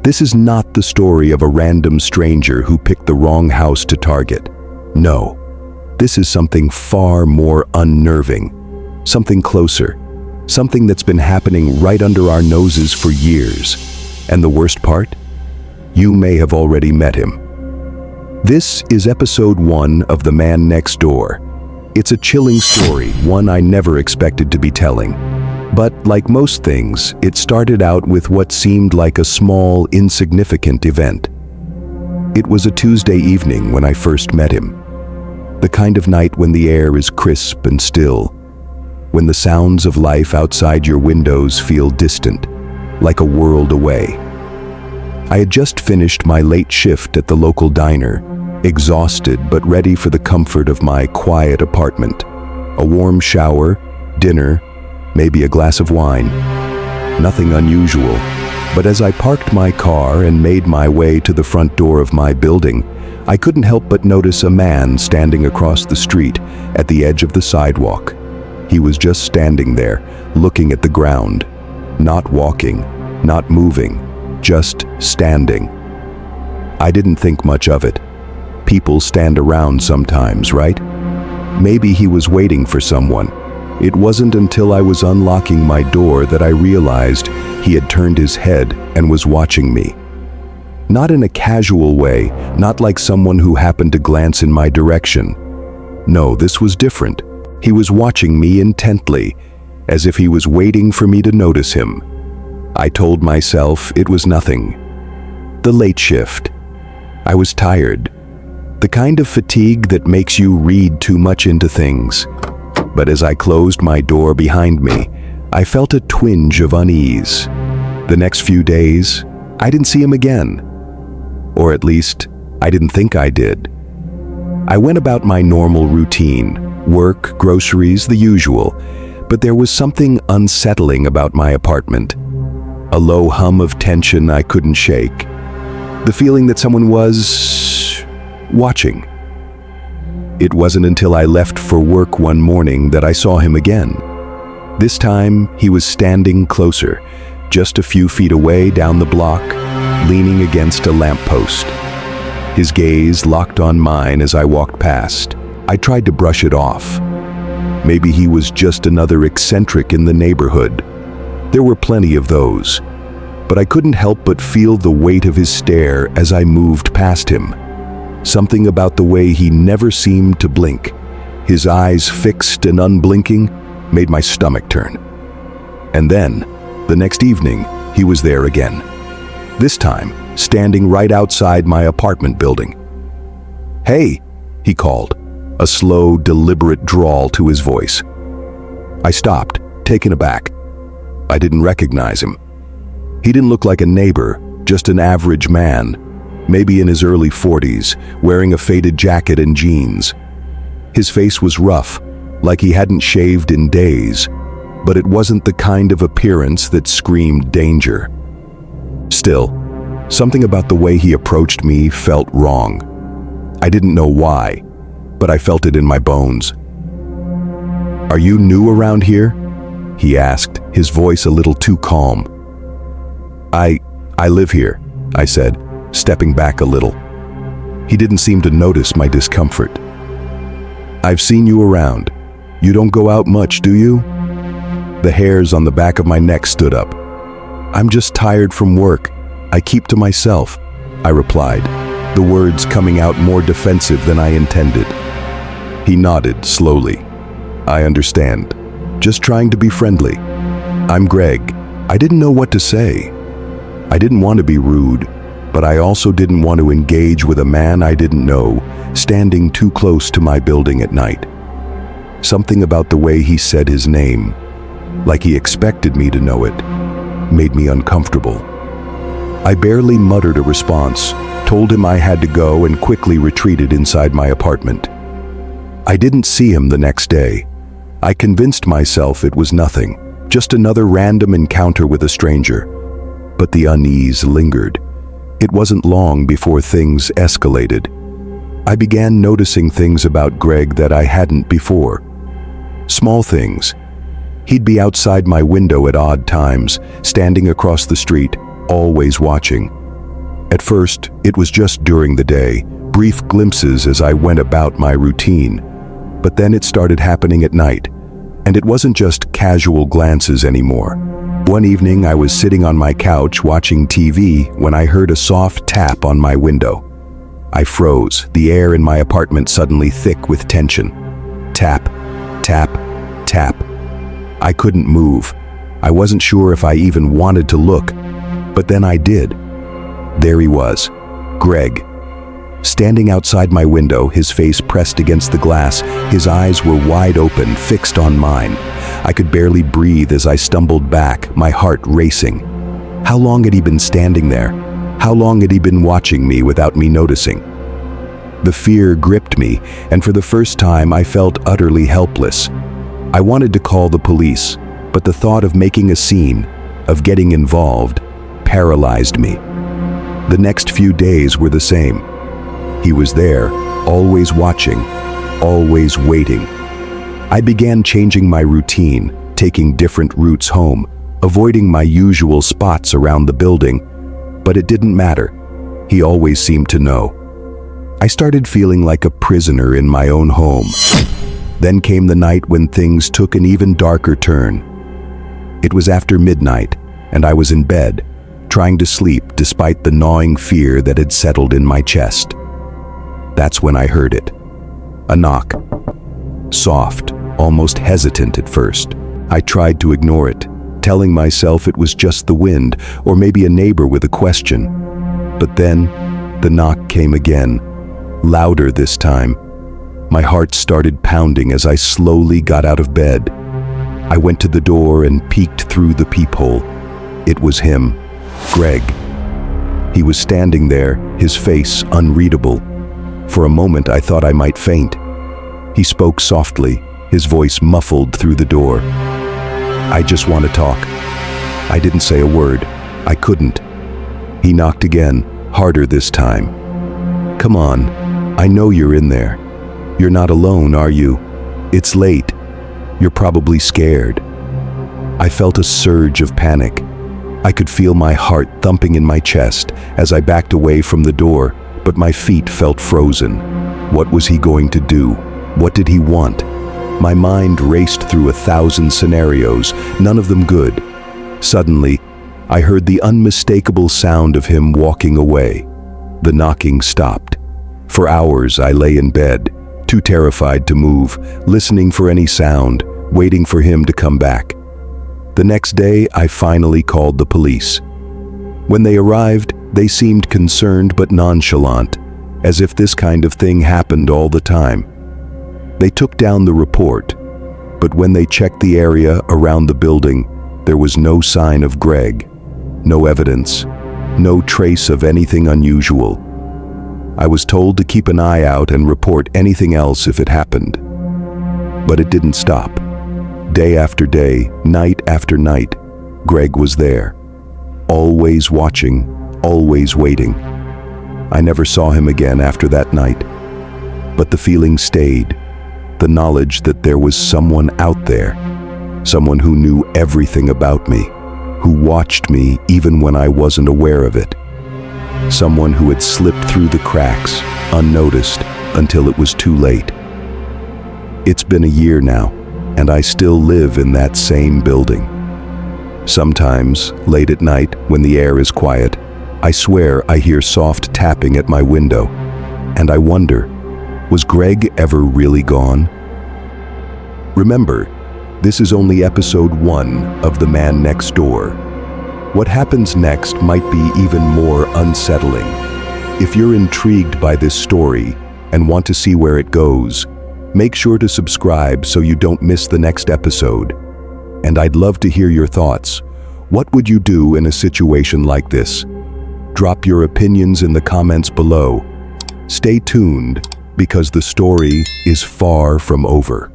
This is not the story of a random stranger who picked the wrong house to target. No, this is something far more unnerving, something closer, something that's been happening right under our noses for years. And the worst part? You may have already met him. This is episode 1 of The Man Next Door. It's a chilling story, one I never expected to be telling. But like most things, it started out with what seemed like a small, insignificant event. It was a Tuesday evening when I first met him. The kind of night when the air is crisp and still, when the sounds of life outside your windows feel distant, like a world away. I had just finished my late shift at the local diner, exhausted but ready for the comfort of my quiet apartment. A warm shower, dinner, maybe a glass of wine. Nothing unusual, but as I parked my car and made my way to the front door of my building, I couldn't help but notice a man standing across the street at the edge of the sidewalk. He was just standing there, looking at the ground, not walking, not moving, just standing. I didn't think much of it. People stand around sometimes, right? Maybe he was waiting for someone. It wasn't until I was unlocking my door that I realized he had turned his head and was watching me. Not in a casual way, not like someone who happened to glance in my direction. No, this was different. He was watching me intently, as if he was waiting for me to notice him. I told myself it was nothing. The late shift. I was tired. The kind of fatigue that makes you read too much into things. But as I closed my door behind me, I felt a twinge of unease. The next few days, I didn't see him again. Or at least, I didn't think I did. I went about my normal routine, work, groceries, the usual, but there was something unsettling about my apartment. A low hum of tension I couldn't shake. The feeling that someone was watching. It wasn't until I left for work one morning that I saw him again. This time, he was standing closer, just a few feet away down the block, leaning against a lamppost. His gaze locked on mine as I walked past. I tried to brush it off. Maybe he was just another eccentric in the neighborhood. There were plenty of those, but I couldn't help but feel the weight of his stare as I moved past him. Something about the way he never seemed to blink, his eyes fixed and unblinking, made my stomach turn. And then, the next evening, he was there again. This time, standing right outside my apartment building. "Hey," he called, a slow, deliberate drawl to his voice. I stopped, taken aback. I didn't recognize him. He didn't look like a neighbor, just an average man, maybe in his early 40s, wearing a faded jacket and jeans. His face was rough, like he hadn't shaved in days, but it wasn't the kind of appearance that screamed danger. Still, something about the way he approached me felt wrong. I didn't know why, but I felt it in my bones. "Are you new around here?" he asked, his voice a little too calm. I live here," I said, stepping back a little. He didn't seem to notice my discomfort. "I've seen you around. You don't go out much, do you?" The hairs on the back of my neck stood up. "I'm just tired from work. I keep to myself," I replied, the words coming out more defensive than I intended. He nodded slowly. "I understand. Just trying to be friendly. I'm Greg." I didn't know what to say. I didn't want to be rude, but I also didn't want to engage with a man I didn't know, standing too close to my building at night. Something about the way he said his name, like he expected me to know it, made me uncomfortable. I barely muttered a response, told him I had to go, and quickly retreated inside my apartment. I didn't see him the next day. I convinced myself it was nothing, just another random encounter with a stranger. But the unease lingered. It wasn't long before things escalated. I began noticing things about Greg that I hadn't before. Small things. He'd be outside my window at odd times, standing across the street, always watching. At first, it was just during the day, brief glimpses as I went about my routine. But then it started happening at night, and it wasn't just casual glances anymore. One evening, I was sitting on my couch watching TV when I heard a soft tap on my window. I froze, the air in my apartment suddenly thick with tension. Tap, tap, tap. I couldn't move. I wasn't sure if I even wanted to look, but then I did. There he was, Greg. Standing outside my window, his face pressed against the glass, his eyes were wide open, fixed on mine. I could barely breathe as I stumbled back, my heart racing. How long had he been standing there? How long had he been watching me without me noticing? The fear gripped me, and for the first time I felt utterly helpless. I wanted to call the police, but the thought of making a scene, of getting involved, paralyzed me. The next few days were the same. He was there, always watching, always waiting. I began changing my routine, taking different routes home, avoiding my usual spots around the building, but it didn't matter. He always seemed to know. I started feeling like a prisoner in my own home. Then came the night when things took an even darker turn. It was after midnight, and I was in bed, trying to sleep despite the gnawing fear that had settled in my chest. That's when I heard it. A knock. Soft, almost hesitant at first. I tried to ignore it, telling myself it was just the wind, or maybe a neighbor with a question. But then, the knock came again, louder this time. My heart started pounding as I slowly got out of bed. I went to the door and peeked through the peephole. It was him, Greg. He was standing there, his face unreadable. For a moment I thought I might faint. He spoke softly, his voice muffled through the door. "I just want to talk." I didn't say a word. I couldn't. He knocked again, harder this time. "Come on, I know you're in there. You're not alone, are you? It's late. You're probably scared." I felt a surge of panic. I could feel my heart thumping in my chest as I backed away from the door, but my feet felt frozen. What was he going to do? What did he want? My mind raced through 1,000 scenarios, none of them good. Suddenly, I heard the unmistakable sound of him walking away. The knocking stopped. For hours I lay in bed, too terrified to move, listening for any sound, waiting for him to come back. The next day, I finally called the police. When they arrived, they seemed concerned but nonchalant, as if this kind of thing happened all the time. They took down the report, but when they checked the area around the building, there was no sign of Greg, no evidence, no trace of anything unusual. I was told to keep an eye out and report anything else if it happened. But it didn't stop. Day after day, night after night, Greg was there, always watching, always waiting. I never saw him again after that night, but the feeling stayed, the knowledge that there was someone out there, someone who knew everything about me, who watched me even when I wasn't aware of it, someone who had slipped through the cracks, unnoticed, until it was too late. It's been a year now, and I still live in that same building. Sometimes, late at night, when the air is quiet, I swear I hear soft tapping at my window, and I wonder, was Greg ever really gone? Remember, this is only episode 1 of The Man Next Door. What happens next might be even more unsettling. If you're intrigued by this story and want to see where it goes, make sure to subscribe so you don't miss the next episode. And I'd love to hear your thoughts. What would you do in a situation like this? Drop your opinions in the comments below. Stay tuned, because the story is far from over.